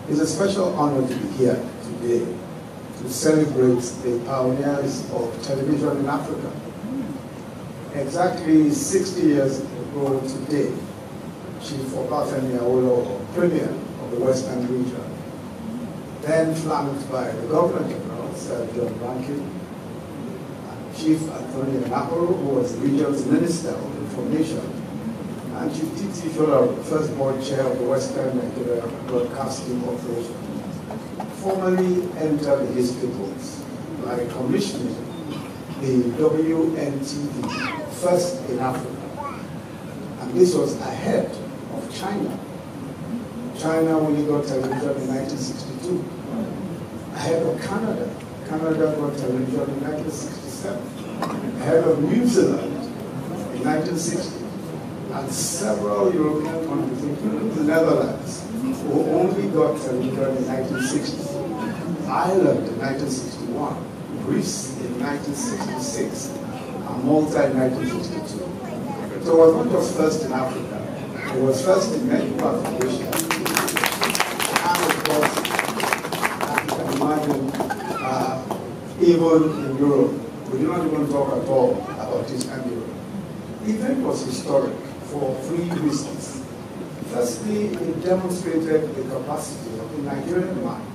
It's a special honor to be here today to celebrate the pioneers of television in Africa. Exactly 60 years ago today, Chief Obafemi Awolowo, Premier of the Western region, then flanked by the Governor General, Sir John Rankin, and Chief Anthony Anaporo, who was the region's Minister of Information, and Chief Titi Shola, the first board chair of the Western Nigeria Broadcasting Corporation, formally entered the history books by commissioning the WNTV, first in Africa. And this was ahead of China. China only got television in 1962. Ahead of Canada. Canada got television in 1967. Ahead of New Zealand in 1960. And several European countries, including the Netherlands, who only got television in 1960. Ireland in 1961. Greece in 1966. And Malta in 1962. So it was not just first in Africa. It was first in many parts of Asia. And of course, as you can imagine, even in Europe, we do not even talk at all about Eastern Europe. The event was historic for three reasons. Firstly, it demonstrated the capacity of the Nigerian mind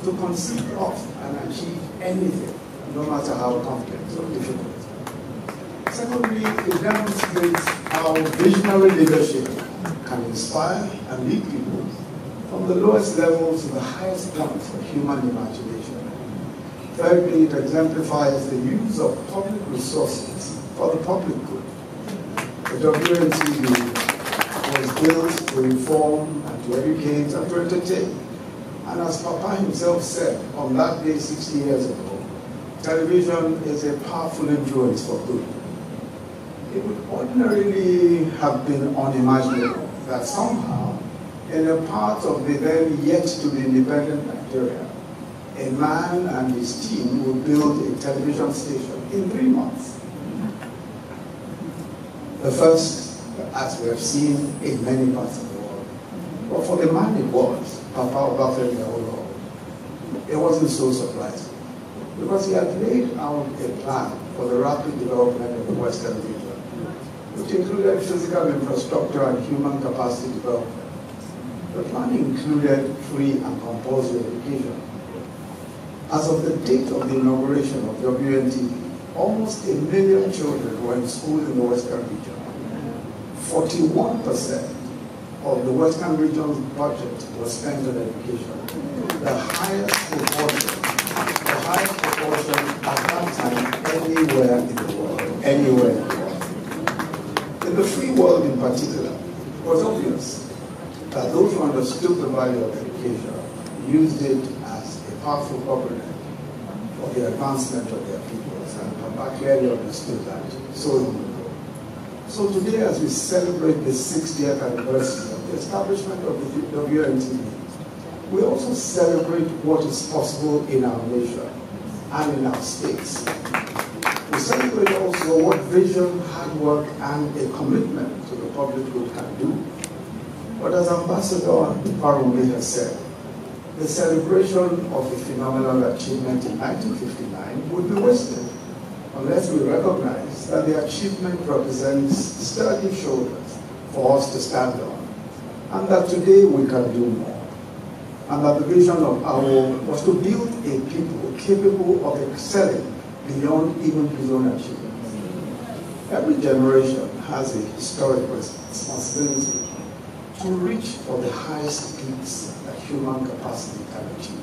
to conceive of and achieve anything, no matter how complex or difficult. Secondly, it demonstrates how visionary leadership can inspire and lead people from the lowest levels to the highest points of human imagination. Thirdly, it exemplifies the use of public resources for the public good. The WNTV was built to inform and to educate and to entertain. And as Papa himself said on that day 60 years ago, television is a powerful influence for good. It would ordinarily have been unimaginable that somehow, in a part of the then yet to be independent Nigeria, a man and his team would build a television station in 3 months. The first, as we have seen in many parts of the world. But for the man it was, Papa Obafemi Awolowo, it wasn't so surprising, because he had laid out a plan for the rapid development of the Western region, which included physical infrastructure and human capacity development. The plan included free and compulsory education. As of the date of the inauguration of WNTV, almost 1 million children were in school in the Western region. 41% of the Western region's budget was spent on education. The highest proportion at that time anywhere in the world. Anywhere in the world. In the free world in particular, it was obvious that those who understood the value of education used it as a powerful covenant for the advancement of their peoples, and Papa clearly understood that so long ago. So today, as we celebrate the 60th anniversary of the establishment of the WNTV, we also celebrate what is possible in our nation and in our states. We celebrate also what vision, hard work, and a commitment to the public good can do. But as Ambassador Parumi has said, the celebration of a phenomenal achievement in 1959 would be wasted unless we recognize that the achievement represents sturdy shoulders for us to stand on, and that today we can do more. And that the vision of Awo was to build a people capable of excelling beyond even his own achievements. Every generation has a historic responsibility to reach for the highest peaks that human capacity can achieve.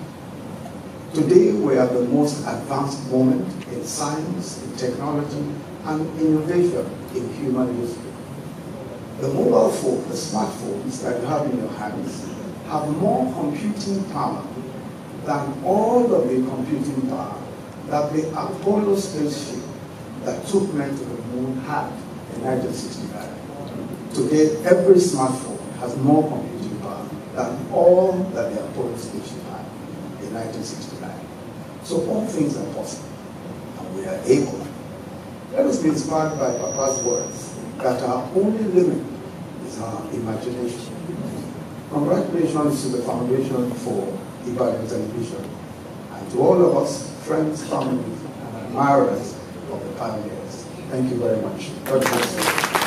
Today, we are the most advanced moment in science, in technology, and innovation in human history. The mobile phone, the smartphones that you have in your hands, have more computing power than all of the computing power that the Apollo spaceship that took men to the moon had in 1969. Today, every smartphone has more computing power than all that the Apollo spaceship had in 1969. So all things are possible, and we are able. Let us be inspired by Papa's words that our only limit is our imagination. Congratulations to the Foundation for Ibadan Television, and to all of us, friends, family, and admirers of the pioneers. Thank you very much. God bless you.